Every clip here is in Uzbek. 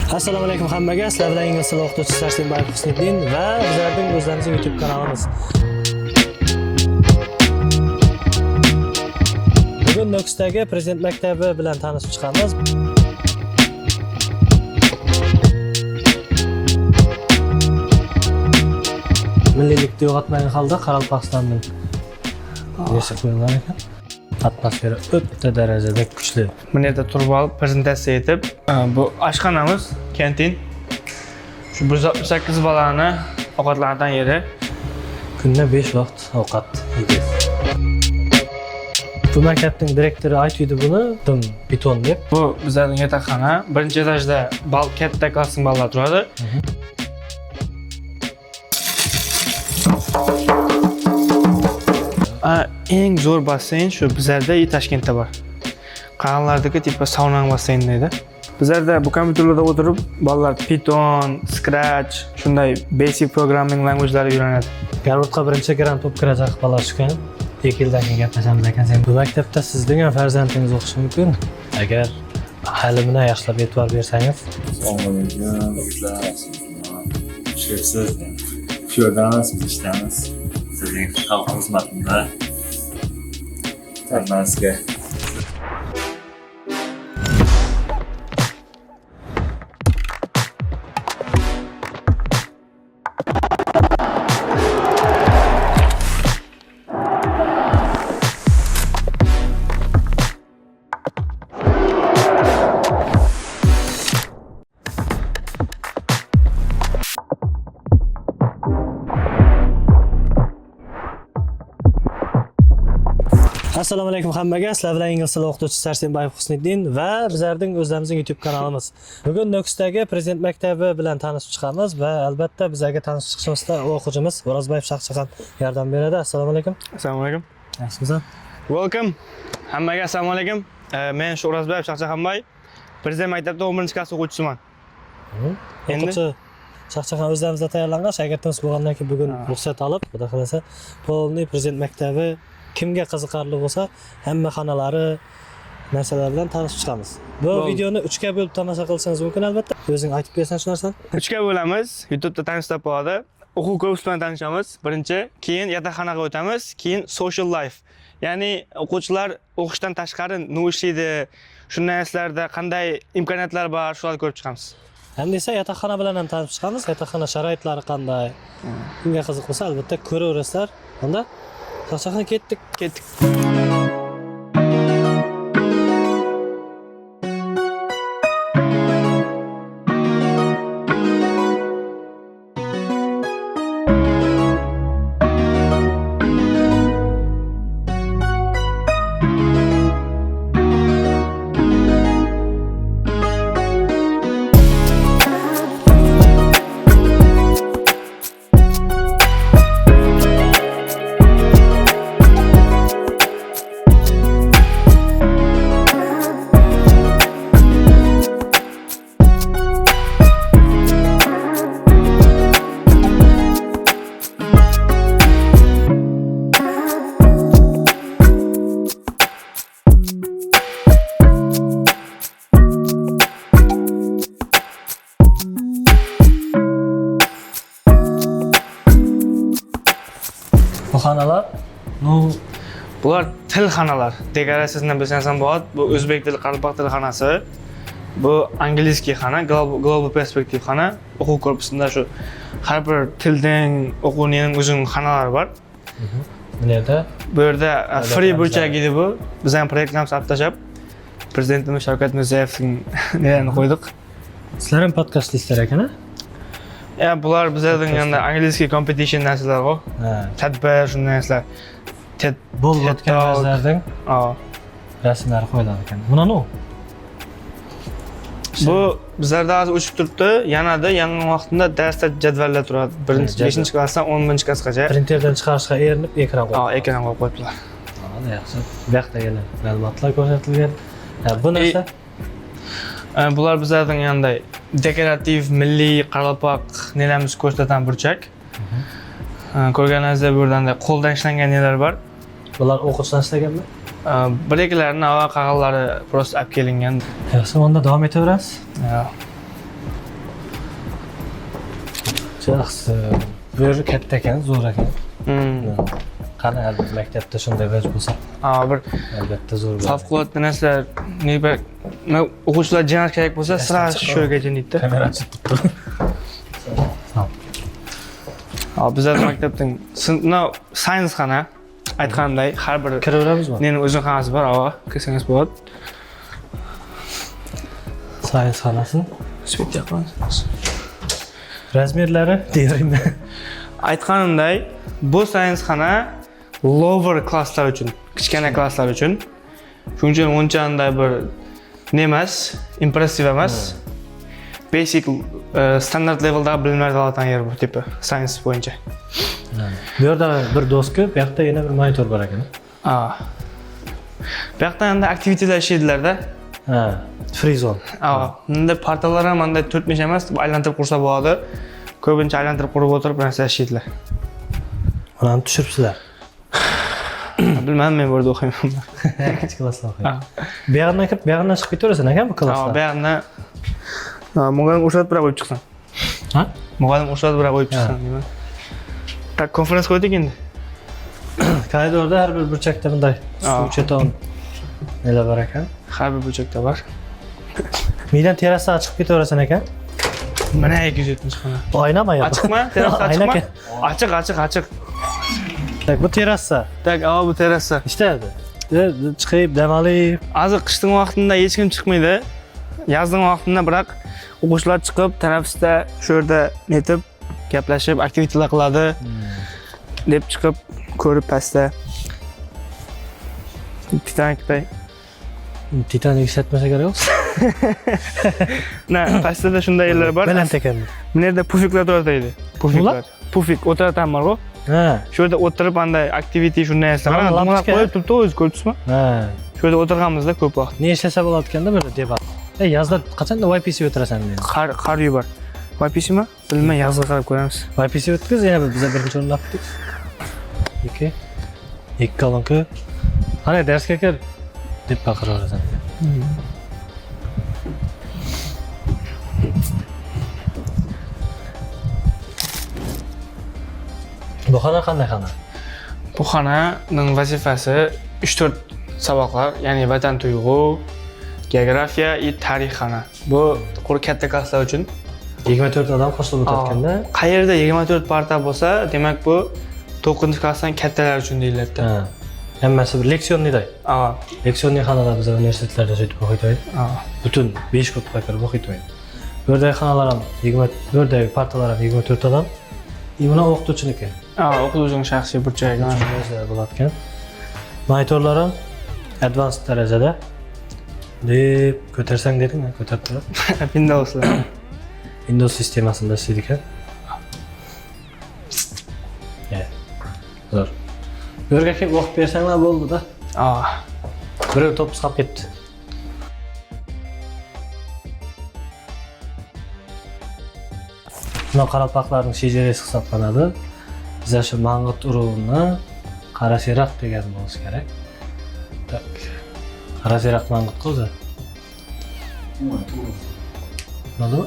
Assalomu alaykum hammaga. Sizlar bilan ingliz tili o'qituvchisi Sarsenbayev Husniddin va bizlarning o'zlarimizning YouTube kanalimiz. Bugun Nukusdagi Prezident maktabi bilan tanishib chiqamiz. Milliylikni yo'qotmagan holda Qoraqalpog'istonning nesi qo'yilgan ekan. Atmosfera o'ta darajada kuchli. Bu yerda turib olib prezentatsiya etib, bu oshxonamiz, kantin. Shu 168 bolani ovqatlanadigan yeri. Kunda 5 vaqt ovqat yeydi. Bu maktabning direktori aytdi buni, beton deb. Bu bizning yotoqxona. Birinchi etajda katta klassning bolalar turadi. Eng zo'r basseyn shu bizlarda Toshkentda bor. Qanlardagi tipa sauna basseyn deydi. Bizlarda bu kompyuterlarda o'tirib bolalar Python, Scratch, shunday basic programming language'lari o'rganadi. Garvardga birinchi grant olib kirajak bola chiqqan. 2 yildan keyin gaplashamiz ekan. Sen bu maktabda sizning ham farzandingiz o'qishi mumkin. Agar ta'limini yaxshilab e'tibor bersangiz. Shu yerdamiz, biz ishlamiz. Sizning xalq xizmatida ta'minlashga. Assalomu alaykum hammaga. Sizlar bilan ingliz tili o'qituvchisi Sarsenbayev Husniddin va bizlarning o'zlarimizning YouTube kanalimiz. Bugun Nukusdagi Prezident maktabi bilan tanishib chiqamiz va albatta bizlarga tanishib chiqishimizda o'quvchimiz O'rozbayev Shahchaxon yordam beradi. Assalomu alaykum. Assalomu alaykum. Yaxshimisiz? Welcome. Hammaga assalomu alaykum. Men O'rozbayev Shahchaxonboy, Prezident maktabida 11-klass o'quvchisiman. O'quvchi Shahchaxon o'zlarimizda tayyorlangan shogirdimiz bo'lgandan keyin bugun ruxsat olib, xudo xolasa, polniy Prezident maktabi kimga qiziqarli bo'lsa, hamma xonalari narsalar bilan tanishib chiqamiz. Bu videoni 3 ga bo'lib tomosha qilsangiz mumkin albatta. O'zing aytib bersan shu narsani. 3 ga bo'lamiz. YouTube'da tanishib bo'ladi. O'quv kursi bilan tanishamiz. Birinchi, keyin yotoqxonaga o'tamiz, keyin social life. Ya'ni o'quvchilar o'qishdan tashqari nima ishlaydi, shunday narsalarda qanday imkoniyatlar bor, shularni ko'rib chiqamiz. Hamda esa yotoqxona bilan ham tanishib chiqamiz. Yotoqxona sharoitlari qanday? Kimga qiziq bo'lsa, albatta ko'raverasizlar. Unda Shahchaxon ketdik. Bu xonalar, Bular til xonalar. Dekoratsiyasini bilsangiz ham bo'ladi. Bu o'zbek tili, qoraqalpoq tili xonasi. Bu angliskiy xona, global perspektiv xona. O'quv korpusida shu har bir tilning o'quvining o'zining xonalari bor. Bu yerda free burchak edi bu. Biz ham proyektimizni olib tashlab Prezidentimiz Shavkat Mirziyoyevning nelarini qo'ydik. sizlar ham podkastlistar ekan-a? Bular bizlarning endi angliskiy competition narsalar bor. Tadbir shunday narsalar. Bo'lib o'tgan narsalarning rasmlari qo'yiladi ekan. Buni nima? Bu bizlarda hozir o'chib turibdi. Yanada yangi vaqtda darslar jadvallar turadi. 5-klassdan 10-klassgacha. Printerdan chiqarishga erinib ekran qo'yib. Ekran qo'yib qo'yibdilar. Yaxshi. Bu yoqdagi ma'lumotlar ko'rsatilgan. Bu narsa bular bizlarning yanday dekorativ, milliy, qoraqalpoq nelarimiz ko'rsatgan burchak. Ko'rganingizda bu yerda qo'ldan ishlangan nelar bor. Bular o'qishdan ishlaganmi? Bileklarni va qag'allari prosta olib kelingan. Yaxshi, onda davom etaverasiz. Yaxshi. Bu yer katta ekan, zo'r ekan. Qani albatta maktabda shunday vaj bo'lsa, Bir albatta zo'r bo'ladi. favqulodda narsalar, o'quvchilar jinak kerak bo'lsa, sira shu yerga jo'naydi. Kamera ochib turibdi. Bizlar maktabdan science xona aytganimdek har bir Kiraveramizmi? meni o'zim xonasi bor, kirsangiz bo'ladi. Science xonasi. Svet yoqamiz. Razmerlari deyman. Aytganimdek, bu science xona lower klasslar uchun, kichkina klasslar uchun. Shuning uchun unchalik bir emas, impressiv emas. Basic standard leveldagi bilimlarni oladigan yer bu tipi science bo'yicha. Bu yerda bir doska, bu yoqda yana bir monitor bor ekan. Bu yoqda endi aktivitelar ishlaydilar-da. Free zone. Bunda partalar ham bunday 4-5 emas, aylantirib qursa bo'ladi. Ko'pincha aylantirib qurib o'tirib narsa ishlaydilar. Uni tushiribsizlar. Bilmadim, men bu yerda o'qiyman. Kichik klassda o'qiyman. Bu yoqdan kirib, bu yoqdan chiqib ketaverasan ekan bu klassda. Bu yoqdan mugallim o'rsatib qo'yib chiqsin. Mugallim o'rsatib qo'yib chiqsin deyman. Tak konferens qo'ydik endi. Koridorda har bir burchakda bunday suv cheton nelar bor ekan. Har bir burchakda bor. Meydan terrasaga chiqib ketaverasan ekan. Mana 270 xona. Oynami yo'q? Ochiqmi? Terrasa ochiqmi? Ochiq. Tak, bu terrasa. Tak, bu terrasa. Ishlaydi. Chiqib, dam olib. Hozir qishning vaqtida hech kim chiqmaydi. Yozning vaqtida biroq o'quvchilar chiqib, tanaffusda shu yerda netib, gaplashib, aktivitelar qiladi. Deb chiqib, ko'rib pastda. Titanik ishlatmasa kerak. Pastda shunday yerlar bor. Baland ekan. Bu yerda pufiklar o'tiradi. Pufik o'tiratan bor-ku. Shu yerda o'tirib, qanday activity shunday narsalar qilib qo'yib turibdi, o'zi ko'rdingizmi? Shu yerda o'tirganmizda ko'p vaqt. Ne ishlasa bo'layotganda bir debat. Yozda qachonda YPC o'tirasan dedi. Qar yubar. YPCmi? Bilmay, yozga qarab ko'ramiz. YPC o'tkiz, yana biz birinchi o'rinda oldik. Ikki kolonka. Qani darsga kir deb baqiraversan. Bu xona qanday xona? Bu xonaning vazifasi 3-4 saboqlar, ya'ni vatan tuyg'u, geografiya va tarix xona. Bu katta klasslar uchun 24 odam qo'shilib o'tayotganda, qayerda 24 parta bo'lsa, demak bu 9-klassdan kattalar uchun deyiladi. Hammasi bir leksionniday. Leksionniy xonalar biz universitetlarda o'tib o'qiydi. Butun 5 gruppaga kirib o'qiydi. Bu yerdagi xonalar ham 24 yerdagi partalar ham 24 odam. Buni o'qituvchiniki. O'qituvchining shaxsiy burchagi bo'larkan. Monitorlar ham advanced darajada deb ko'tarsang deding-mi? Ko'tarib turib. Windows sistemasida ishlaydi ekan. Zo'r. Bu yerga kelib o'qib bersanglar bo'ldi-da. Birov to'p chiqib ketdi. Buni qaralpaqlarning shejarasi hisoblanadi. Bizlar shu mang'it urug'ini qarashiroq degan bo'lishi kerak. Tak. Qarashiroq mang'it qo'zi. Nima?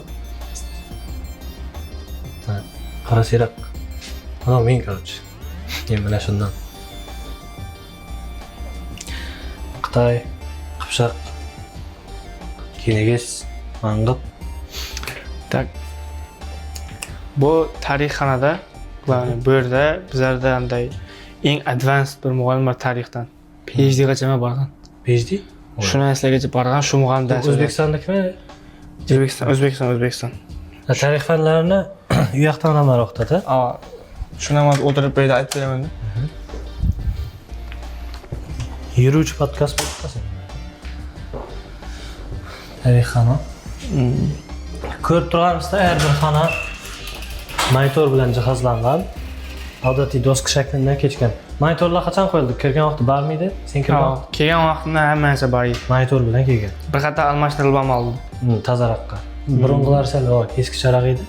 Qarashiroq. Mana men короче. Mana shundan. Xitoy, Qipshaq, Kenegis, mang'it. Tak. Bu tarix xonada, bu yerda bizlarda qanday eng advanced bir muallimlar tarixdan PhD gacha borgan. PhD? Shu narsalargacha borgan, shu muallim dars. O'zbekistondikmi? O'zbekiston. Tarix fanlarini u yoqdan odamlar o'qitadi. Shuni ham o'tirib berib aytib beraman. Yuruvchi podkast bo'lib tarix xona. Ko'rib turganimizda har bir xona monitor bilan jihozlangan. Odatiy doska shaklida kechgan. Monitorlar qachon qo'yildi? Kirgan vaqtda bormidi? Sen kirgan vaqt? Kelgan vaqtda hamma narsa bor edi. Monitor bilan kelgan. Bir qator almashtirilib ham oldim. Tozaroqqa. Burungilar sal eskicharoq edi.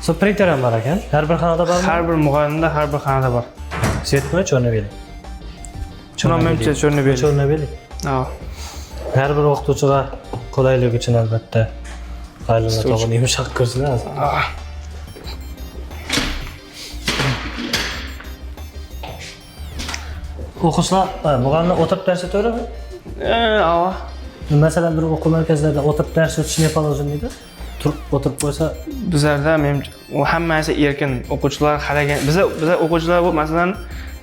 So printer ham bor ekan. Har bir xonada bormi? Har bir muallimda har bir xonada bor. Svetmi, cho'rnabeli? Menimcha cho'rnabeli. Cho'rnabeli. Har bir o'qituvchiga qulaylik uchun albatta Ayrılma tog'ini yumshoq ko'rsin hozir. O'qishlar bo'lganda o'tirib dars o'taverami? Ava. Masalan, bir o'quv markazlarida o'tirib dars o'tish ne bo'ladi? Turib o'tirib qo'ysa, Bizlarda menimcha u hammasi erkin. O'quvchilar harakat. Biz o'quvchilar bu masalan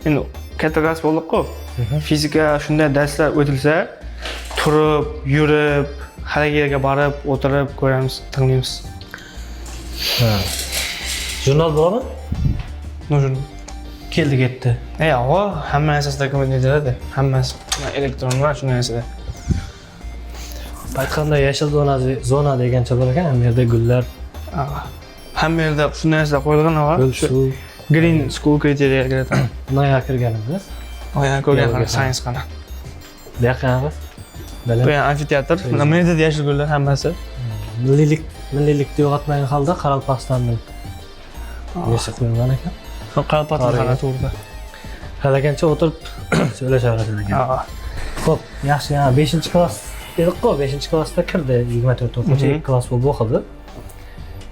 endi katta klass bo'ldik-ku. Fizika shunday darslar o'tilsa, turib, yurib, harakatga borib, o'tirib ko'ramiz, tinglaymiz. jurnal bormi? Nujun. Keldi ketdi. Ava, hamma narsasi dokument etiladi. Hammasi elektron va shu narsada. Aytganda yashil zona degancha bor ekan, ham yerda gullar, Hamma yerda shunday narsalar qo'yilgan va gul suv, green school kriteriyaga kiradi. noya kirganimiz. Oyana ko'rgan qana science qana. Bu yoqqa Bu ham amfiteatr. Nima edi yashil gullar hammasi. Milliylikni yo'qotmagan holda Qoraqalpog'istonning nesi qo'yilgan ekan. Qoraqalpog'iston qana to'g'ri. Halagancha o'tirib so'rashaveradi ekan. Xo'p, yaxshi, 5-klass dedik-ku, 5-klassda kirdi 24 o'quvchi, 2 klass bo'lib o'qidi.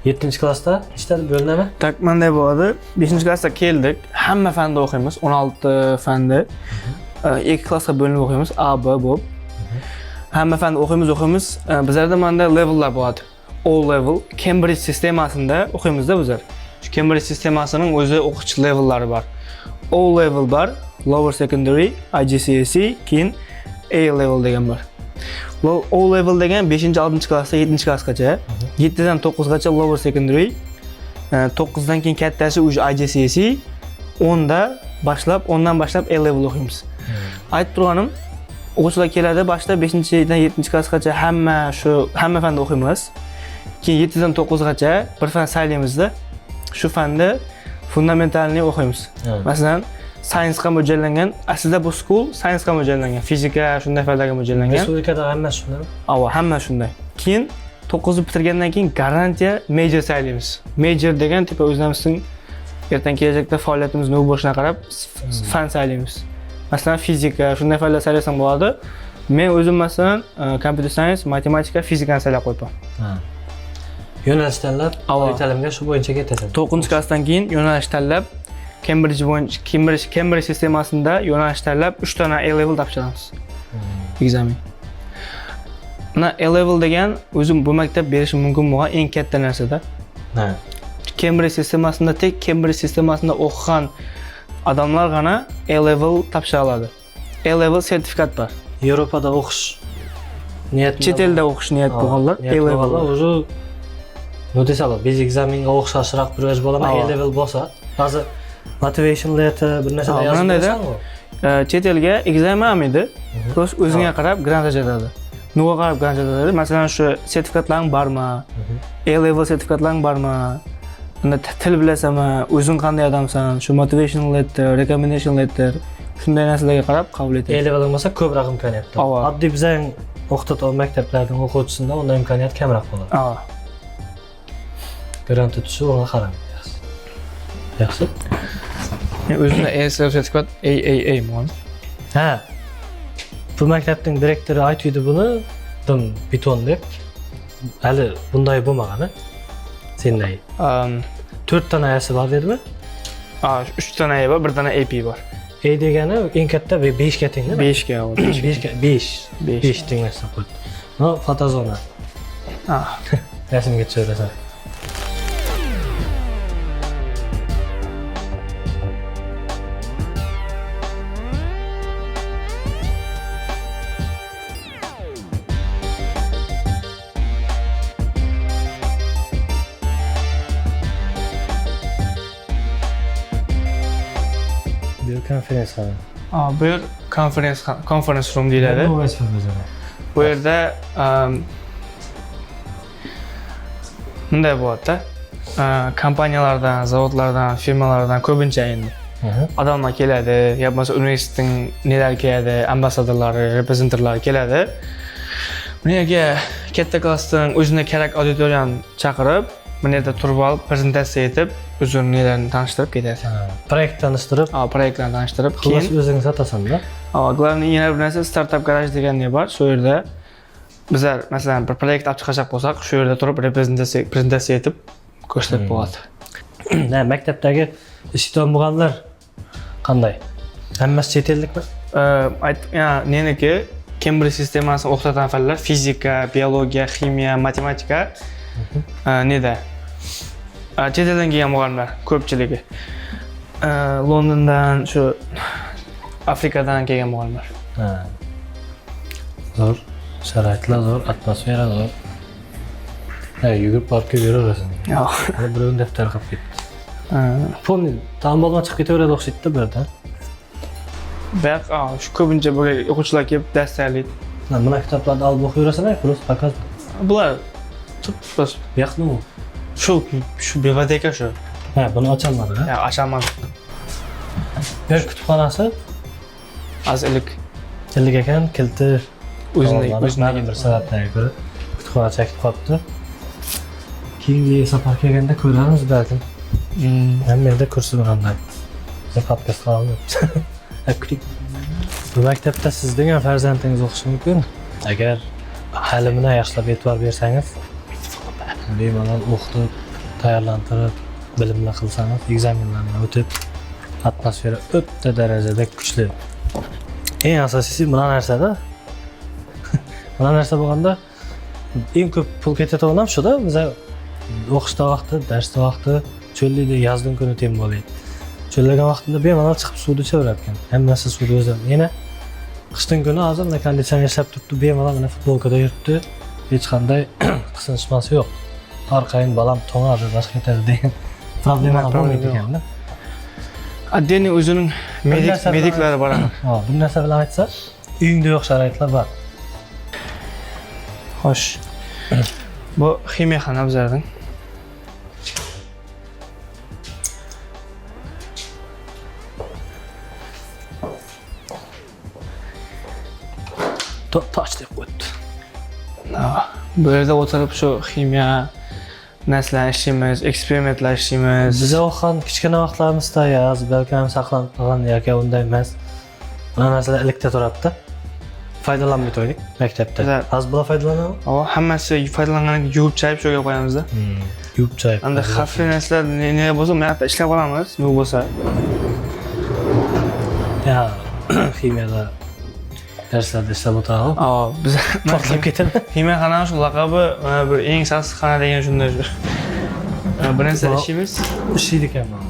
7-klassda ishda bo'linadi. Tak menday bo'ladi. 5-klassda keldik. Hamma fanda o'qiymiz. 16 fanda. 2 klassga bo'linib o'qiymiz. A, B bo'lib. Hamma fanda o'qiymiz. Bizlarda menda levellar bo'ladi. O level Cambridge sistemasida o'qiymiz-da bizlar. Shu Cambridge sistemasining o'zi o'quvchi levellari bor. O level bor, lower secondary, IGCSE, keyin A level degan bor. O level degan 5-6-klassda 7-klassgacha, 7dan 9gacha lower secondary, 9dan keyin kattasi o'sha IGCSE, 10dan boshlab A level o'qiymiz. Aytib turganim, o'quvchilar keladi, boshda 5-dan 7-klassgacha hamma fanda o'qiymiz. Keyin 7dan 9gacha bir fan saylaymiz-da. Shu fanda fundamentalni o'qiymiz. Masalan, science ga mo'ljallangan, aslida bu school science ga mo'ljallangan, fizika shunday fanlarga mo'ljallangan. Respublikada hammasi shunday. Hamma shunday. Keyin 9ni bitirgandan keyin garantiya major saylaymiz. Major degan tipa o'zimizning ertaga kelajakda faoliyatimiz nima bo'lishini qarab fan saylaymiz. Masalan, fizika shunday fanlar saylasam bo'ladi. Men o'zim masalan computer science, matematika, fizikani saylab qo'yibman. Yo'nalish tanlab, oliy ta'limga shu bo'yicha ketasan. 9-klassdan keyin yo'nalish tanlab, Cambridge sistemasida yo'nalish tanlab 3 dona A level topshiramiz. Ekzamen. Mana A level degan o'zim bu maktab berishi mumkin bo'lgan eng katta narsada. Cambridge sistemasida tek Cambridge sistemasida o'qigan odamlargina A level topshira oladi. A level sertifikat bor. Yevropada o'qish niyat, chet elda o'qish niyat bo'lganlar A level. O'zi nima desalar, biz ekzamenga o'xshashroq bir vaj bo'laman, A level bo'lsa, hozir motivation letter bir narsa yozib. Chet elga ekzamen olmaydi. Просто o'zingga qarab grant ajratadi. Nima qarab grant ajratadi? Masalan, shu sertifikatlaring bormi? A level sertifikatlaring bormi? Unda til bilasanmi? O'zing qanday odamsan? Shu motivation letter, recommendation letter shunday narsalarga qarab qabul etadi. A level bo'lsa ko'proq imkoniyat. Oddiy bizning o'qitadigan maktablarning o'quvchisida undan imkoniyat kamroq bo'ladi. Grant tutishi unga qarab. Yaxshi. O'zimda A sertifikat AAA mon. Bu maktabning direktori aytdi buni, dim beton deb. Hali bunday bo'lmagani. Senday. 4 dona ayasi bor dedimi? 3 dona A bor, 1 dona AP bor. A degani eng katta 5 ga teng, 5 ga. 5 tenglashsa qo'ydi. No, fotozona. Rasmga tushirasan. Bu yer conference room deyiladi. Bu yerda bunday bo'ladi-da. Kompaniyalardan, zavodlardan, firmalardan ko'pincha endi odamlar keladi, yo bo'lmasa universitetning nelari keladi, ambassadorlari, reprezentantlari keladi. Bu yerga katta klassdan o'zina kerak auditoriyani chaqirib, bu yerda turib olib, prezentatsiya etib, o'zini nelarini tanishtirib ketadi. Proyekt tanishtirib, proyektlarni tanishtirib, keyin o'zing sotasan-da. Главный yana bir narsa startup garaj degan ne bor. Shu yerda bizlar masalan bir proyekt olib chiqashaq bo'lsak, shu yerda turib prezentatsiya etib ko'rsatib bo'ladi. Maktabdagi ishdan bo'lganlar qanday? Hammasi chet ellikmi? Meniki Cambridge sistemasini o'qitadigan fanlar fizika, biologiya, ximiya, matematika. Neda? Chet eldan kelgan muallimlar ko'pchiligi. Londondan, shu Afrikadan kelgan muallimlar. Zo'r, sharoitlar zo'r, atmosfera zo'r. Yugurib borib kelaverasizlar. Yo'q. Birovning daftari qolib ketdi. Pomni, ta'lim bo'lmay chiqib ketaveradi o'xshaydi-da bu yerda. Baq, shu ko'pincha bo'lgan o'quvchilar kelib dars tayyorlaydi. Mana kitoblarni olib o'qiyverasizlar, plus показ. Bular bas Yo'qmi u? Shu biblioteka shu. Buni ocholmadi-da. Ya, ocholmadi. Yer kutubxonasi Azlik illik ekan, kilti o'zining bir sababdan ko'ra kutubxona chekib qolibdi. Keyingi safar kelganda ko'ramiz balkim. Menda kursi qanday? Biz podkast qilamiz. Bu maktabda siz degan farzandingiz o'qishi mumkin. Agar ta'limini yaxshilab e'tibor bersangiz, bemalol o'qitib, tayyorlantirib, bilimli qilsangiz, ekzamenlarni o'tib, atmosfera o'ta darajada kuchli. Eng asosiysi mana narsada. Mana narsa bo'lganda eng ko'p pul ketadigan ham shu-da, biz o'qishda vaqti, darsda vaqti, cho'llikda yozdan kuni tem bo'ladi. Cho'llagan vaqtida bemalol chiqib suvda ichaverarkan. Hammasi suvda o'zi. Yana qishdan kuni hozir mana konditsioner ishlab turibdi, bemalol mana futbolkada yuribdi. Hech qanday qisinishmasi yo'q. Orqayin balam to'ngadi, boshqa ketadi degan problemalar bo'lmaydi ekanda. Adeni o'zining mediklari bor. Bu narsa bilan aytsa, uyingda yo'q sharoitlar bor. Xo'sh. Bu ximiya xona bizlarning. Toch deb qo'ydi. Bu yerda o'tirib shu ximiya narsalarni ishlaymiz, eksperimentlar ishlaymiz. Biz o'qigan kichkina vaqtlarimizda yozib, balki ham saqlanib qolgan yoki unday emas. Mana narsalar ilikda turadi-da. Foydalanmay qo'ydik maktabda. Hozir bular foydalanadi? Hammasi foydalangandan yuvib chayib shuga qo'yamiz-da. Yuvib chayib. Endi xavfli narsalar ne bo'lsa, men hatto ishlab olamiz, nima bo'lsa. Ximiyada darslarda ishlab o'tiramiz. Biz portlab ketadi. Ximiya xona shu laqabi mana bir eng sassiq xona degan shunday shu. Bir narsa ishlaymiz. Ishlaydi ekanman.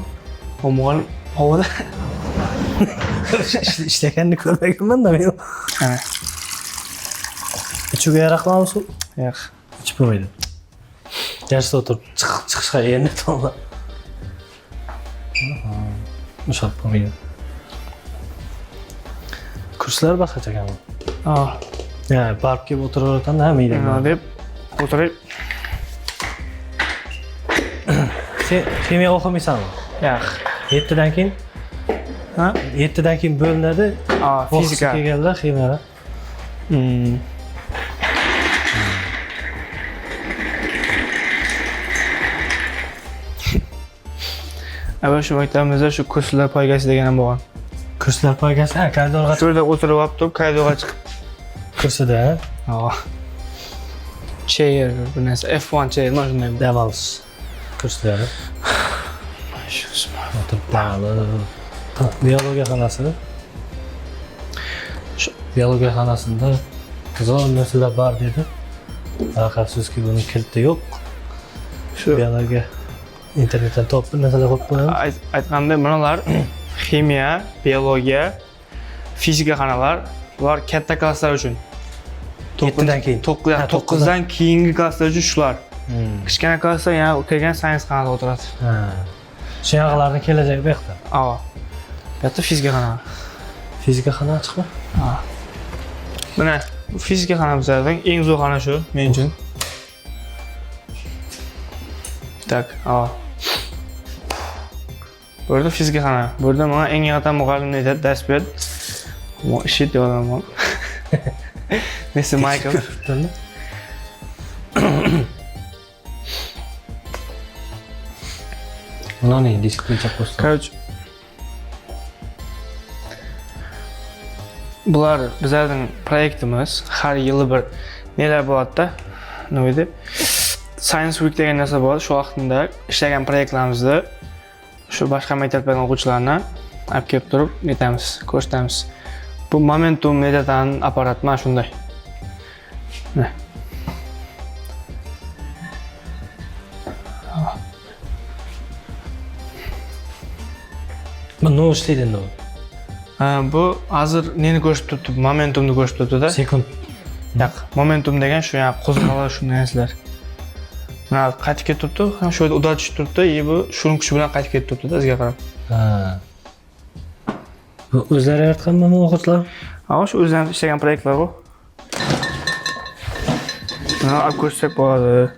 Muallim havoda ishlaganini ko'rmaganman-da men. Ichiga yaraqlami suv? Yo'q. Ichib bo'lmaydi. Darsda o'tirib chiqishga endi to'g'ri. Mushab bo'lmaydi. Kurslar boshqacha ekanmi? Borib kelib o'tiraveratan-da, mayda. Deb o'tirib. Sen ximiya o'qimaysanmi? Yo'q. 7dan keyin 7dan keyin bo'linadi. Fizika kelganda ximiya. Avval shu maktabimizda shu kurslar poygasi degan ham bo'lgan. Kurslar poygasi, koridorga shu yerda o'tirib olib, koridorga chiqib kursida. Chair, bir narsa F1 chair, mana shunday. Dam olish kurslari. O'tirib biologiya xonasi. Shu biologiya xonasida zo'r narsalar bor dedi. Afsuski buning kiliti yo'q. Shu biologiya internetdan topib narsalar qo'yib qo'yamiz. Aytganda bular ximiya, biologiya, fizika xonalar, bular katta klasslar uchun. 7dan keyin. 9dan keyingi klasslar uchun shular. Kichkina klassda yana kelgan science xonada o'tiradi. Shu yoqlarning kelajagi bu yoqda. Bu yerda fizika xona. Fizika xona chiqmi? Mana fizika xonamizdan eng zo'r xona shu men uchun. Tak, bu yerda fizika xona. Bu yerda menga eng yaqin muallimni dars berdi. Ishit yo'laman. Mr. Michael. Mana ne disiplin çapostun. Короче. Bular bizlarning proyektimiz har yili bir nelar bo'ladida? Nima edi? Science Week degan narsa bo'ladi. Shu vaqtda ishlagan proyektlarimizni shu boshqa maktablardan o'quvchilarni olib kelib turib, netamiz, ko'rsatamiz. Bu Momentum Mediatan apparat mana shunday. Mana. Bu nima ishlaydi endi bu? Bu hozir neni ko'rsatib turibdi? Momentumni ko'rsatib turibdi-da. Sekund. Yo'q, Momentum degan shu yani qo'zg'alish shunday narsalar. Mana qaytib ketib turibdi, ham shu yerda udatish turibdi, bu shuning kuchi bilan qaytib ketib turibdi-da bizga qarab. Ha. Bu o'zlari yaratganmi bu o'quvchilar? Ha, shu o'zlari ishlagan proyektlar bu. Mana olib ko'rsak bo'ladi.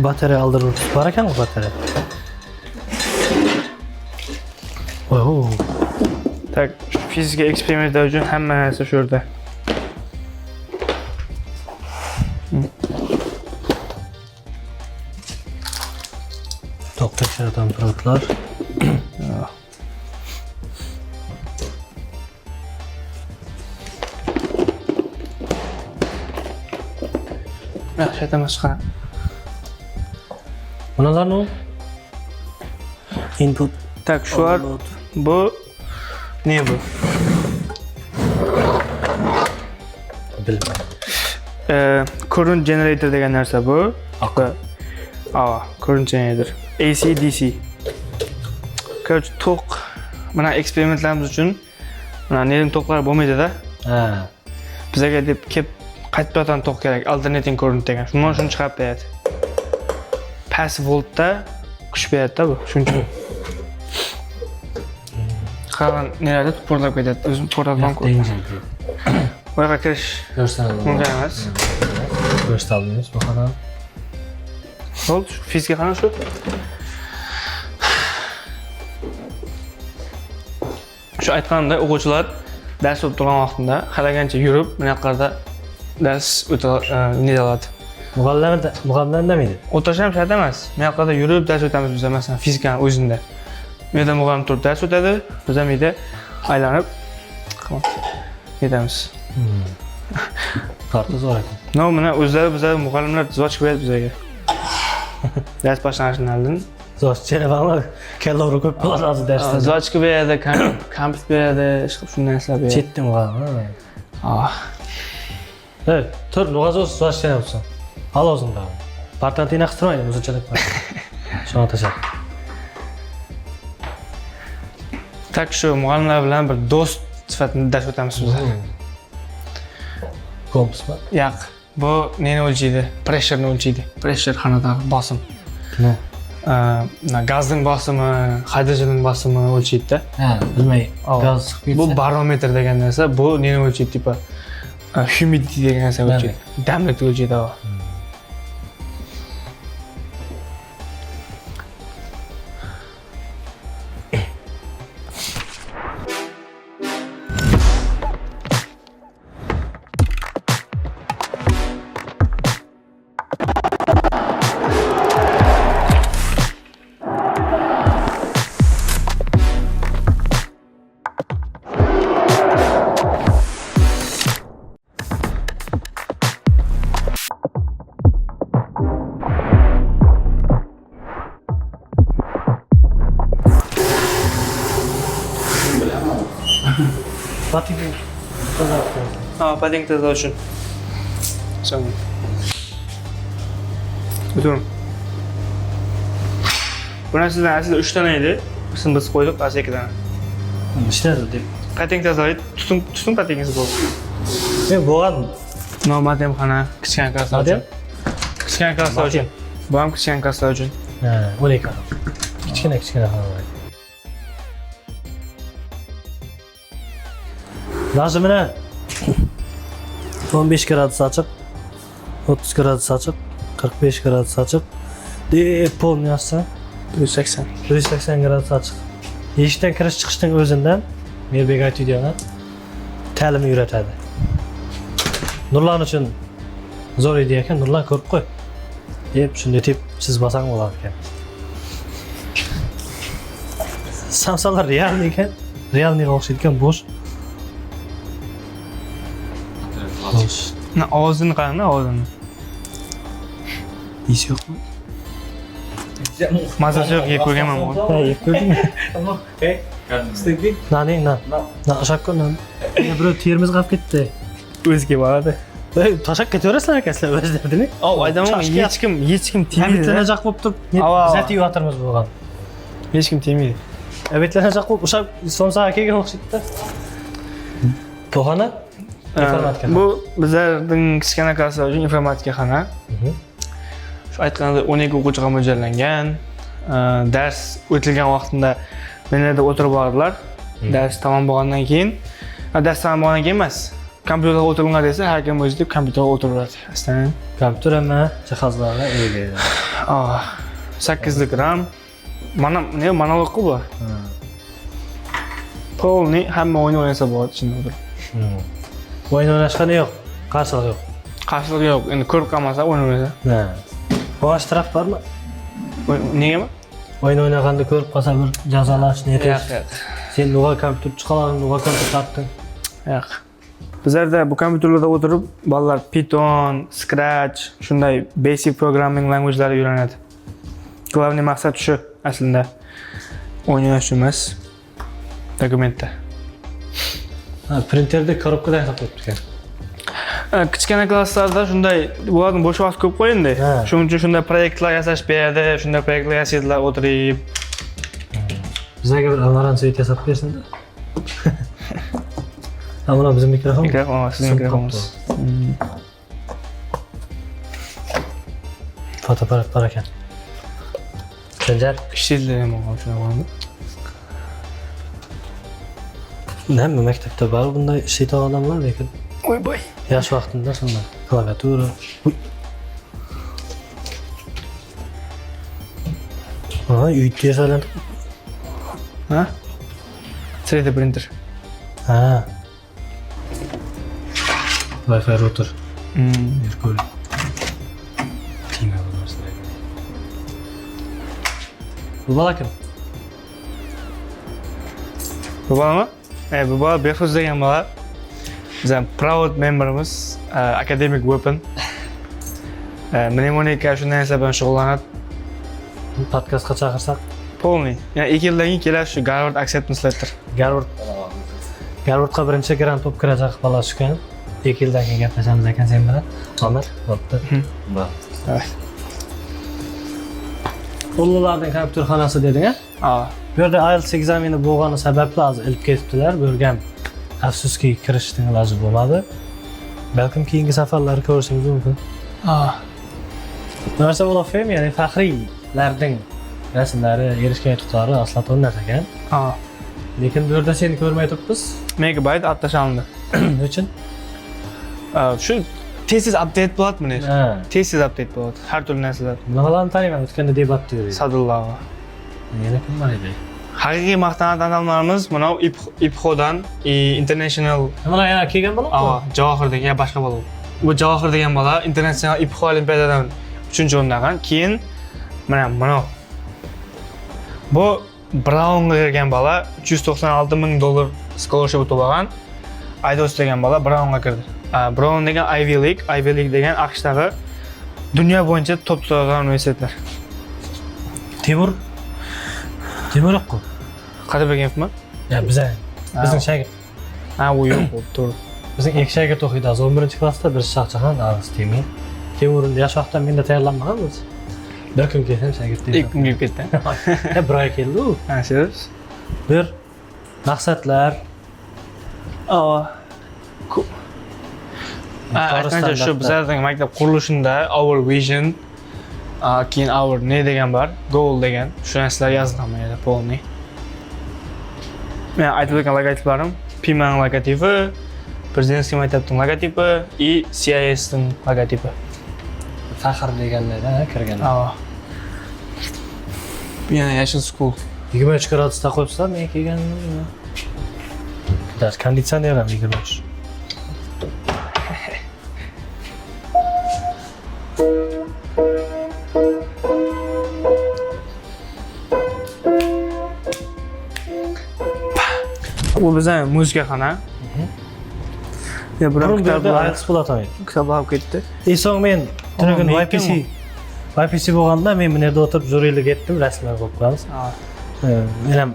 Batareya aldırır. Var ekan bu batareya. Oo. Tak, fizika eksperimentlar uchun hamma narsa shu yerda. Tok tekshiradigan produktlar. Yaxshi aytamiz qana. Bunalar ne? Input. Tak, şu an bu ne bu? Bilmiyorum. Current generator degan narsa bu. Current generator. AC DC. Korоче, tok. Mana eksperimentlarimiz uchun mana nerim toklar bo'lmaydi-da. Ha. Bizga deb kelib qaytib turadigan tok kerak, alternating current degan. Shuni chiqarib beradi. Passive voltda kuch beradi-da bu. Shuning uchun. Qolgan nelarda portlab ketadi. O'zim portlatib qo'yaman. Bu yerga kirish mumkin emas. Ko'rsatamiz bu xona. Bo'ldi, shu fizika qana shu. Shu aytganimda o'quvchilar dars o'tib turgan vaqtida xalagancha yurib, bu yoqlarda dars o'tadi. Muğamlar ne miydi? O'tirish ham shart emas. Bu yoqlarda yurib dars o'tamiz biz, masalan, fizikani o'zida. Bu yerda muğam turib dars o'tadi, biz ham uyda aylanib ketamiz. Kartı zor ekan. No, mana o'zlari bizlar muallimlar zoch qo'yadi bizga. Ders boshlanishidan oldin Zochchani bana kella urib ko'p bo'ladi darsda. zochka beradi, kompyuter beradi, shunday narsalar beradi. Chetdi muğam. Evet, tur nog'azoz zochchani bo'lsin. Al o'zingda. Partantini qistirmaydi, muzikalik bor. Shuna tashak. Tak shu muallimlar bilan bir do'st sifatida dars o'tamiz biz. Kompasmi? Yo'q, bu neni o'lchaydi? Pressureni o'lchaydi. Pressure xonadagi bosim. Gazning bosimi, hidrogenning bosimi o'lchaydi-da. Ha, bilmay. Gaz chiqib Bu barometr degan narsa, bu neni o'lchaydi, tipa humidity degan narsa o'lchaydi. Damlikni o'lchaydi. Batik. Padding toza uchun. So'ng. O'tiring. Bu narsadan aslida 3 dona edi. Biz qo'ydik, asli 2 dona. İşte deb. Padding tozalaydi, tuting paddingiz bo'ldi. Men bo'lgan. Normal xona, kichkina klasslar uchun. Kichkina klasslar uchun. Bu ham kichkina klasslar uchun. Ha, 12 adam. Kichkina xona bor. Lazımına 15 gradus açık, 30 gradus açık, 45 gradus açık. Polni yazsan 180. 180 gradus açık. Eshikdan kirish chiqishning o'zidan Merbek aytadigan ta'limni yuratadi. Nurlan uchun zo'r edi ekan, Nurlan ko'rib qo'y. Deb shunday deb siz bosang bo'lar ekan. Samsalar realniy ekan. Realniyga o'xshaydigan bo'sh. Bo'sh. Ovozini qarang, ovozini. Is yo'qmi? Mazasi yo'q, yeb ko'rganman buni. Ha, yeb ko'rdingmi? Stupid. Naning, na. Na, shakko na. Ya bro, termiz qolib ketdi. O'ziga boradi. Ey, tashab ketaverasizlar akasizlar o'zlarini. Aytaman, hech kim Hamma tegmaydi. jaq bo'lib turib, bizat yuvatirmiz bo'lgan. Hech kim tegmaydi. Abetlarga jaq bo'lib, o'sha somsaga kelgan o'xshaydi-da. To'xona? Informatika. Bu bizlarning kichkina klasslar uchun informatika xona. Shu aytganimdek 12 o'quvchiga mo'ljallangan. Dars o'tilgan vaqtida menlarda o'tirib bordilar. Dars tamom bo'lgandan keyin, dars tamom bo'lgandan keyin emas. Kompyuterga o'tiringlar desa, har kim o'zida kompyuterga o'tiraveradi. Aslan. Kompyuter hamma jihozlarga ega. 8 lik RAM. Mana ne monolog bu. Polni hamma o'yin o'ynasa bo'ladi ichida o'tirib. O'yin o'ynashga yo'q, qarshilik yo'q. Qarshilik yo'q. Endi ko'rib qolmasa o'ynayversa. Ha. Bosh taraf bormi? Nega? O'yin o'ynaganda ko'rib qolsa bir jazolash niyati. Yo'q. Sen nega kompyuter chiqaring, nega kompyuter topding? Yo'q. Bizlarda bu kompyuterlarda o'tirib, bolalar Python, Scratch, shunday basic programming language'lari o'rganadi. Главный maqsad shu aslida. O'ynash emas. Dokumentda. Ha, printerda korobkada saqlab turgan. Kichkina klasslarda shunday ularning bo'sh vaqt ko'p qo'yindi. Ha. Shuning uchun shunday proyektlar yasash beradi, shunday proyektlar yasaydilar o'tirib. Bizga bir Almaran suyet yasab bersin-da. Ha, mana bizim mikrofon. Mikrofon, sizning mikrofoningiz. Fotoaparat bor ekan. Sanjar, Ishlaydilar ham shunaqa. nima maktabda bor bunday ishlaydigan odamlar lekin Voy boy. yosh vaqtimda shunday klaviatura. Ha, uyda yasalan. Ha? 3D printer. Ha. Wi-Fi router. Merkuriy. Bu bala kim? Bu balami? Bu bala Behruz degan bala. Bizning proud memberimiz, Academic Weapon. Mnemonika shunday narsa bilan shug'ullanadi. Podkastga chaqirsak, Polniy. Yani 2 yildan keyin keladi shu Garvard Acceptance Letter. Garvardga birinchi grant bo'lib kirajak bola tushgan. 2 yildan keyin gaplashamiz ekan sen bilan. Omad, bo'pti. Evet. Qo'llarning kompyuterxonasi deding-a? Ha. Bu yerda IELTS ekzameni bo'lgani sababli hozir ilib ketibdilar. Bu yerga ham afsuski kirishning iloji bo'lmadi. Balkim keyingi safarlarda ko'rishingiz mumkin. Ha. Narsa bo'lib, ya'ni faxriylarning rasmlari erishgan yutuqlari aslo to'nmas ekan. Ha. Lekin bu yerda seni ko'rmay turibmiz. Megabyte atlashalindi. Nima uchun? Shu tez update bo'ladimi? Ha. Tez update bo'ladi. Har turli narsalar. Nimalarni taniyman, o'tganda debatda yurdik. Sadullah. Yana kim bor edi? Haqiqiy maqtanadigan odamlarimiz mana IPXOdan International Nimalar yana kelgan bola? Javohir degan ya boshqa bola. Bu Javohir degan bola International IPXO olimpiadadan 3-o'rinda olgan. Keyin mana bu Brownga kirgan bola $396,000 scholarship yutib olgan. Aydos degan bola Brownga kirdi. Brown degan Ivy League degan AQShdagi dunyo bo'yicha top turadigan universitetlar. Temurqul. Qadrbekevmi? Ya bizning shagird. Ha, u yo'q, to'g'ri. Bizning ikki shagird o'qiydi. 11-klassda bir Shohjahon, Aziz Temur. Temurning yosh vaqtdan menda tayyorlanmaganmiz. Bir kun kelsam shagird deydi. İlk gün gelip ketdi. Bir oy keldi u. Ha, serios? Bir maqsadlar. Aytgancha shu bizlarning maktab qurilishida our vision, keyin our ne degan bor, goal degan shu narsalar yozilgan edi polniy. Men aytib o'tgan logotiplarım Pimaning logotipi, Prezidentskiy maktabning logotipi и CISning logotipi. Faxr deganlar kirgan. Bu yana Yashil School. 23 gradusda qo'yibsizlar, men kelganimda. Dars konditsioner ham 23. Bu bizning muzika xona. Ya Burun biroq bu yerda kitoblar aytis bo'ladi. olib ketdi. So'ng men tunugun meniki YPC bo'lganda men bu yerda o'tirib juriylik etdim, rasmlar qo'yib qo'yamiz. Men ham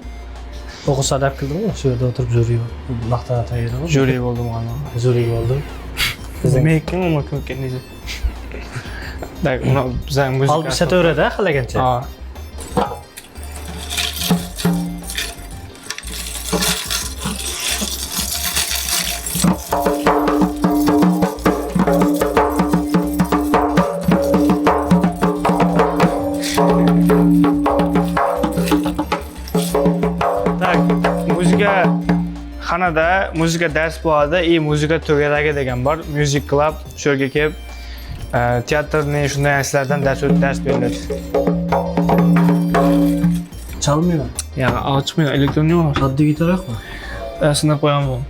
o'qish adab qildim, shu yerda o'tirib juriy vaqtida tayyorladim. Juriy bo'ldim mana. Juriy bo'ldim. Meniki nima ketdi? Tak, uni bizning muzika. Olib ishataveradi, xalagancha. Xonada muzika dars bo'ladi, muzika to'garagi degan bor, music club, shu yerga kelib teatrning shunday narsalardan dars beriladi. Chalmayman. Ya, ochmayman, elektron yo'q. Oddiy gitar yo'qmi? Sinib qo'yaman.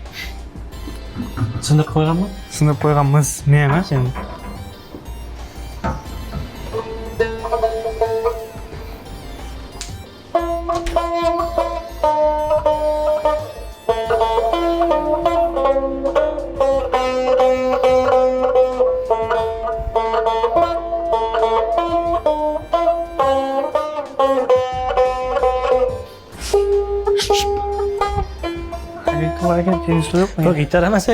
Sinib qo'yganmi? Sinib qo'yganmiz, men emas endi. Yo'q, gitar emas.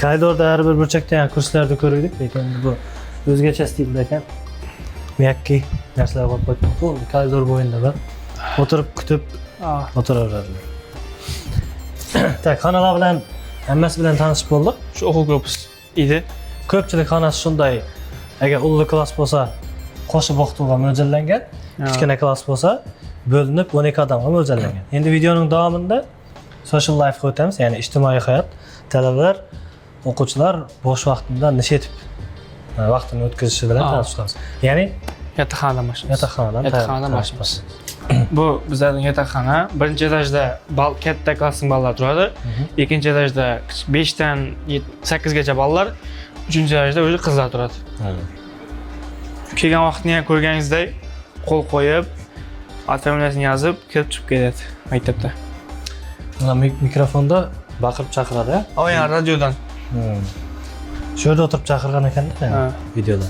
Koridorda har bir burchakda ham kurslarda ko'rdik, lekin bu o'zgacha stilda ekan. Miyakki narsalar qo'yib qo'ydim. Bu koridor bo'yinda bir o'tirib kutib o'tiraveradilar. Tak, xonalar bilan hammasi bilan tanishib bo'ldik. Shu o'quv korpus edi. Ko'pchilik xonasi shunday, agar ulli klass bo'lsa, qo'shib o'qituvga mo'ljallangan, kichkina klass bo'lsa, bo'linib 12 odamga mo'ljallangan. Endi videoning davomida social life o'tamiz, ya'ni ijtimoiy hayot, talabalar, o'quvchilar bo'sh vaqtida nish etib vaqtini o'tkazishi bilan tanishamiz. Ya'ni yotoqxonadan boshlaymiz. Bu bizning yotoqxona birinchi etajda katta klassning bolalar turadi, ikkinchi etajda 5 dan 8 gacha bolalar, uchinchi etajda o'zi qizlar turadi. Kelgan vaqtni ham ko'rganingizdek, qo'l qo'yib, familiyasini yozib, kirib chiqib ketadi maktabda. Mana mikrofonda baqirib chaqiradi. Yani radiodan. Shu yerda o'tirib chaqirgan ekan-da videoda.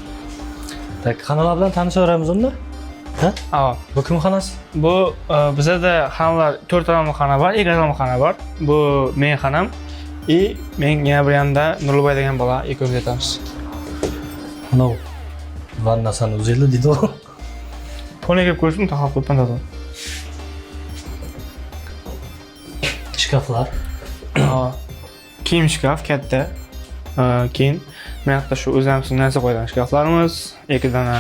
Tak, xonalar bilan tanishaveramiz unda. Ha? Bu kim xonasi? Bu bizda xonalar 4 xonali xona bor, 2 xonali xona bor. Bu men xonam. Men yana bir yanda Nurliboy degan bola ikkovimiz yotamiz. No. Vannasini o'zinglar deydi u. Xonaga kelib ko'rishim taxab qo'yibman da. Shkaflar. Kiyim shkaf katta. Keyin men hatto shu o'zimiz narsa qo'ygan shkaflarimiz, 2 dona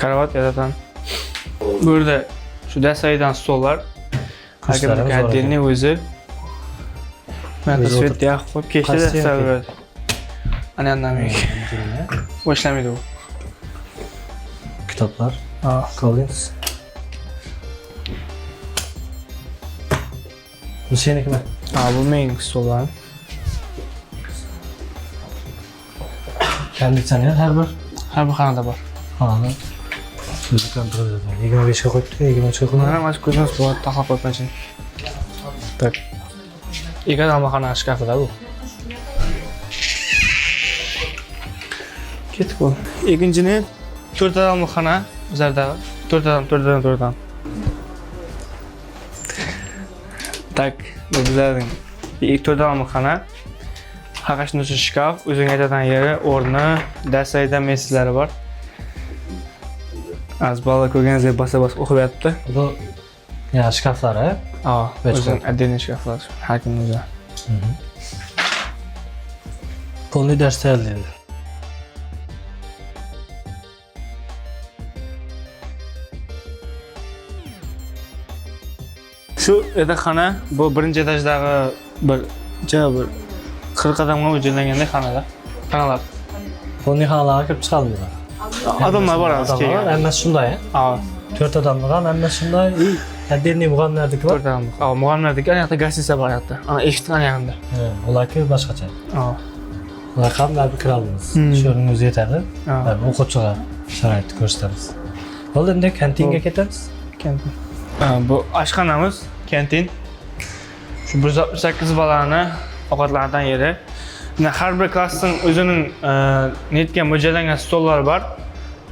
karavot yaradan. Bu yerda shu dasaydan stollar. Hakamning отдельный o'zi. Men de svet yaxib qo'yib kechda dasayveradi. Ana anamik. Boshlamaydi u. Kitoblar. Collins. Bu senikimi? Bu mening stollar. Konditsioner har bir xonada bor. Xonada. O'zi kontrol etadi. 25 ga qo'yibdi, 23 ga qo'ygan. Mana mas ko'zimiz bor, taxab qo'yibman. Tak. Ikki xona shkafida bu. Ketib qol. Ikkinchini 4 odamli xona, bizlarda 4 odam. Tak, bu bizlarning 4 odamli xona. Haqashno'chi shkaf, o'zing aytadigan yeri, o'rni, darsayda mesizlari bor. Az bola ko'rganingizdek basa-bas o'qib yotibdi. Bu ya shkaflar, o'zing отдельный shkaflar, har kim o'zi. Polniy dars tayyorlaydi. Shu yotoqxona bu birinchi etajdagi bir 40 odamga mo'ljallangandek xonalar. Polniy xonalarga kirib chiqalmaydi. Odamlar bor az kelgan. Hammasi shunday, 4 odamlar ham hammasi shunday. Отдельный muğamlardaki bor. 4 odamlik. Muğamlardaki ana yoqda gостиница bor yoqda. Ana eshikning ana yoqida. Ularki boshqacha. Ular ham baribir kira olamiz. Shu yerning o'zi yetadi. O'quvchiga sharoitni ko'rsatamiz. Bo'ldi, endi kantinga ketamiz. kantin. Bu oshxonamiz, kantin. Shu 168 balani ovqatlanadigan yeri. Har bir klassning o'zining netgan mo'ljallangan stollari bor.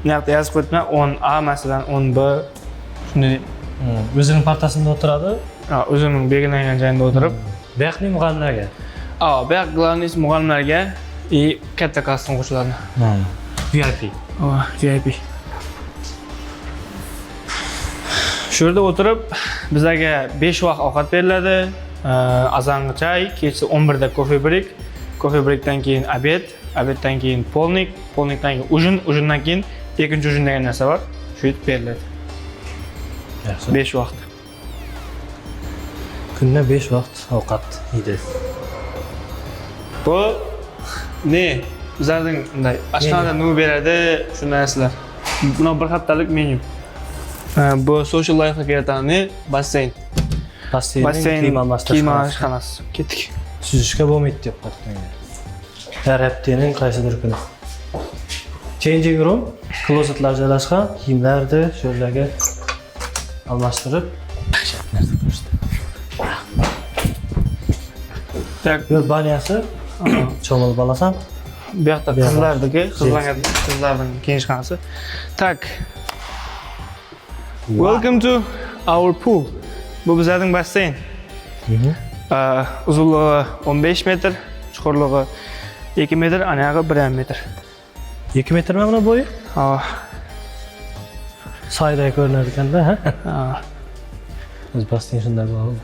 Bu yerda yozib qo'yibman 10A masalan 10B shunday. O'zining partasida o'tiradi. O'zining belgilangan joyida o'tirib. Bu yoqning muallimlarga. Bu yoq главный muallimlarga katta klassning o'quvchilarga. VIP. VIP. Shu yerda o'tirib bizlarga 5 vaqt ovqat beriladi. Azongi choy, kechki 11 da kofe break, kofe breakdan keyin obed, obeddan keyin polnik, polnikdan keyin ujin, ujindan keyin ikkinchi ujin degan narsa bor. Shu yetib beriladi. Yaxshi. 5 vaqt. Kunda 5 vaqt ovqat yeydi. Bu ne? Bizlarning bunday oshxonada nima beradi, shunday narsalar. Buni bir haftalik menyu. Bu social life'ga kiritani basseyn. Basseyn, kiyim oshxonasi. Ketdik. Suzishga bo'lmaydi deb qo'ydim. Har haftaning qaysidir kuni. Changing room, klozetlar joylashgan, kiyimlarni sho'rlarga almashtirib, narsa qo'yishdi. Tak, Yo'l banyasi, cho'mil balasan. bu yoqda qizlarning kiyinishxonasi. Tak. Welcome to our pool. Bu bizning basseyn. Uzunluğu 15 metr, chuqurligi 2 metr, anag'i 1,5 metr. 2 metrmi buni bo'yi? Ha. Sayda ko'rinar ekanda, ha? Biz basseyn shunday bo'ladi.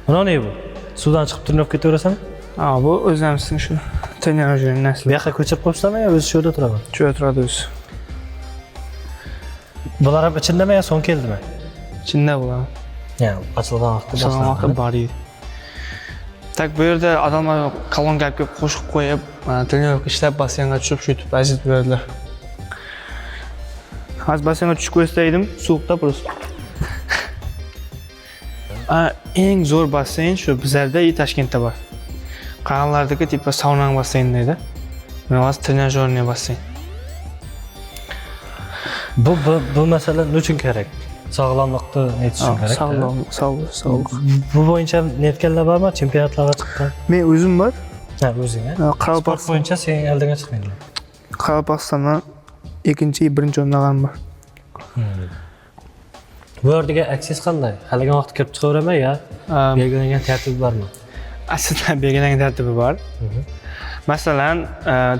Mana ne bu? Suvdan chiqib turnab ketaverasanmi? Bu o'zimizning shu trenajyor narsa. Bu yoqqa ko'chirib qo'yibsanmi yo o'zi shu yerda turaman? Shu yerda turadi o'zi. Bular ham ichindami yo so'ng keldimi? Ichida bo'ladi. Ya, ochilgan vaqtda Salom bor edi. Tak bu yerda odamlar kolonka olib qo'shib qo'yib, trenajyorga ishlab basseynga tushib shu yetib aziyat beradilar. Hozir basseynga tushib ko'rsataydim, sovuqda просто. Eng zo'r basseyn shu bizlarda Toshkentda bor. Qanlardagi tipa sauna basseyn deydi. Men hozir trenajyorniy basseyn. Bu masala nechun kerak? Sog'lomlikni netish uchun kerak. Sog'lom. Bu bo'yicha netganlar bormi? Chempionatlarga chiqqan. Men o'zim bor. Ha, o'zing. Sport bo'yicha sen oldinga chiqmaydinglar. Qoraqalpog'istondan ikkinchi, birinchi o'rnagan bor. Bu yerga aksiz qanday? Haliga vaqt kirib chiqaveraman ya? Belgilangan tartibi bormi? Aslida belgilangan tartibi bor. Masalan,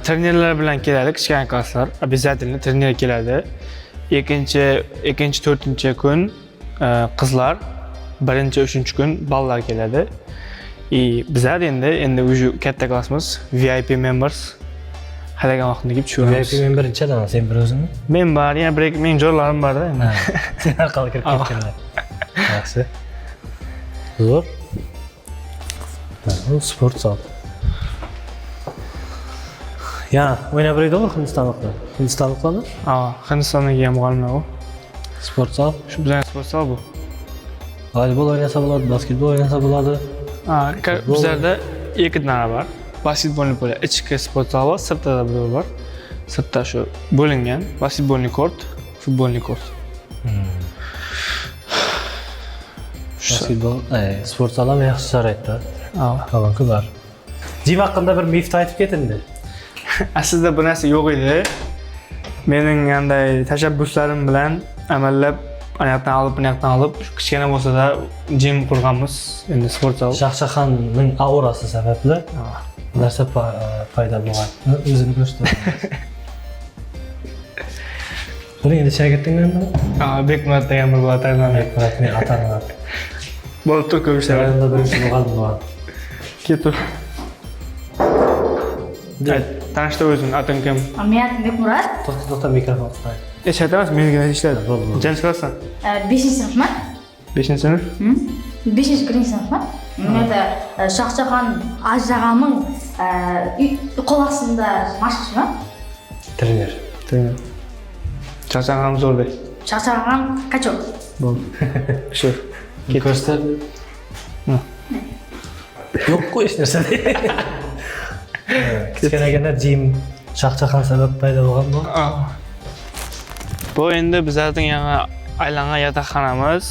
trenerlar bilan keladi, kichkina klasslar, обязательно trener keladi. Ikkinchi, to'rtinchi kun qizlar, birinchi, uchinchi kun ballar keladi. Bizlar endi o'sha katta klassimiz, VIP members. Halagan vaqtda kelib tushamiz. VIP member nechadan? Sen bir o'zingmi? Men bor, yana bir men jo'rlarim bor-da endi. Sen orqali kirib ketganlar. Yaxshi. Zo'r. Bu sport zal. Ya, o'ynab beradi-ku Hindistonliklar. Hindistonliklarmi? Hindistondan kelgan muallimlar u. Sport zal. Shu bizning sport zal bu. Voleybol o'ynasa bo'ladi, basketbol o'ynasa bo'ladi. Bizlarda ikki nari bor. Basketbolni bo'la ichki sport zal bor, sirtda bir bor. Sirtda shu bo'lingan basketbolni kort, futbolni kort. Basketbol, sport zal ham yaxshi sharoitda. Qalanqi bor. Jim haqida bir mifni aytib ketindi. Aslida bu narsa yo'q edi. Mening qanday tashabbuslarim bilan amallab, anayoqdan olib, kichkina bo'lsa-da jim qurganmiz. Endi sport zal. Shahshaxonning aurasi sababli narsa paydo bo'lgan. O'zini ko'rsatdi. Buni endi shogirdinglarmi? Bekmurat degan bir bola tayyorlanadi. Bekmurat men atamman. Bo'lib tur ko'p ishlar. Rayonda birinchi bo'lgan. Ketur. Tanishtir o'zing, ating kim? Men atim Bekmurat. To'xta mikrofon qo'y. Aytamiz, menga ishladi. Nechanchi klassdan? 5-sinfman. 5-sinf? 5-sinfman. Menda Shohjahon Ajrag'amning qo'l ostida mashqchiman. Trener. Shohjahon zo'rdek. Shohjahon kachok. Bo'ldi. Shu. Ko'rsat. Yo'q qo'yish narsa. Kichkinagina jim Shohjahon sabab paydo bo'lgan bu. Bu endi bizlarning yana aylangan yotoqxonamiz.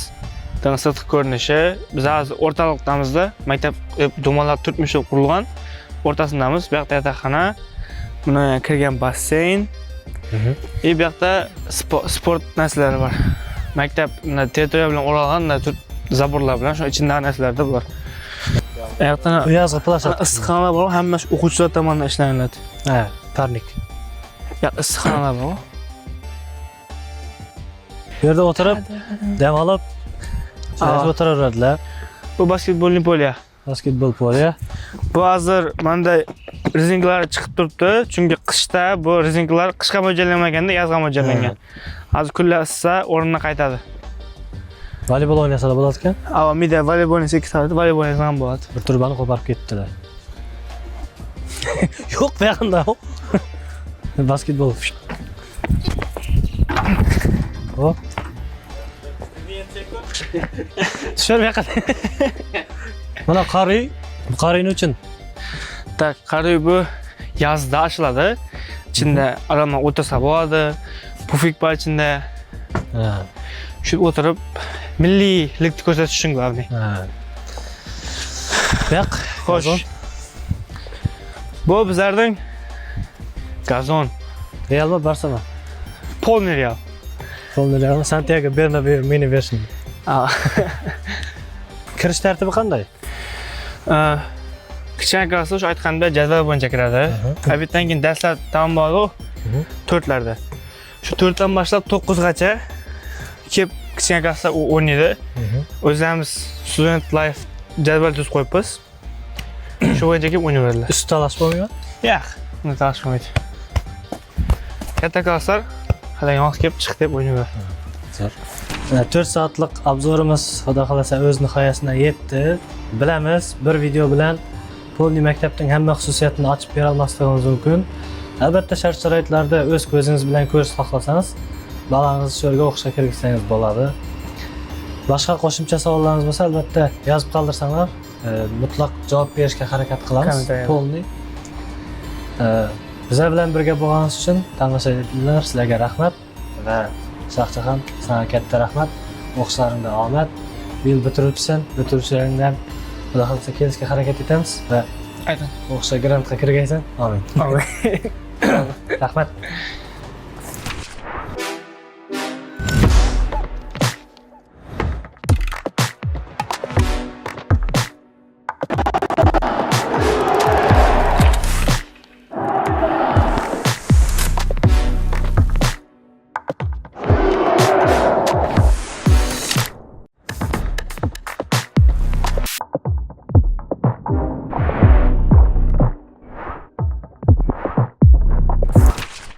Sirtqi ko'rinishi. Biz hozir o'rtaliqdamizda, maktab dumalab turtmishi qurilgan. O'rtasindamiz. Bu yoqda yotoqxona. Buni kirgan basseyn. Bu yoqda sport narsalari bor. Maktab territoriya bilan o'ralgan zaborlar bilan shu ichindagi narsalar bor. Bu yoqda Bu yozgi plashat. issiqxonalar bor, hammasi o'quvchilar tomonidan ishlanadi. Ha, parnik. Ya issiqxonalar bor. Bu yerda o'tirib, dam olib, o'tiraveradilar. Bu basketbolni polya. Basketbol polya. Bu hozir menda rezinkalar chiqib turibdi, chunki qishda bu rezinkalar qishga mo'ljallanmaganda yozga mo'ljallangan. Hozir kunlar issisa o'rniga qaytadi. Voleybol o'ynasalar bo'ladi ekan. Avvalida voleybolni sektorda voleybol ham bo'ladi. Bir turbani qo'parib ketdilar. Yo'q, bu yoqda. Basketbol. Hop. Tushar bu yoqqa. Mana qariy uchun. Tak, qariy bu yozda ochiladi. Ichida odamlar o'tirsa bo'ladi. Pufik bor ichida. Ha. Shu o'tirib milliylikni ko'rsatish uchun главный. Ha. Yo'q, Xo'sh. Bu bizlarning gazon. Realmi, Barselona? Polni real. Real Santiago Bernabeu mini version. Kirish tartibi qanday? Kichkina klassa o'sha aytganda jadval bo'yicha kiradi. Abitdan keyin darslar tamom bo'ladi. 4larda. Shu 4dan boshlab 9gacha kelib kichkina klassa o'ynaydi. O'zimiz student life jadval tuzib qo'yibmiz. Shu bo'yicha kelib o'ynayveradilar. Ust talash bo'lmaymi? Yo'q, uni talash bo'lmaydi. Katta klasslar hali yo'q kelib chiq deb o'ynayveradi. 4 soatlik obzorimiz xudo xolasa o'z nihoyasiga yetdi. Bilamiz, bir video bilan Polni maktabning hamma xususiyatini ochib bera olmasligimiz mumkin. Albatta shart-sharoitlarda o'z ko'zingiz bilan ko'rish xohlasangiz, bolangizni shu yerga o'qishga kirgizsangiz bo'ladi. Boshqa qo'shimcha savollaringiz bo'lsa, albatta yozib qoldirsanglar, mutlaq javob berishga harakat qilamiz. Polni. Bizlar bilan birga bo'lganingiz uchun tomoshabinlar sizlarga rahmat va Shohjahon, sana katta rahmat. O'qishlaringda omad. Bu yil bitiruvchisan, bitiruvchilaringdan xudo xolasa kelishga harakat etamiz va Ayting. o'qishga grantga kirgaysan. Amin. Amin. Rahmat.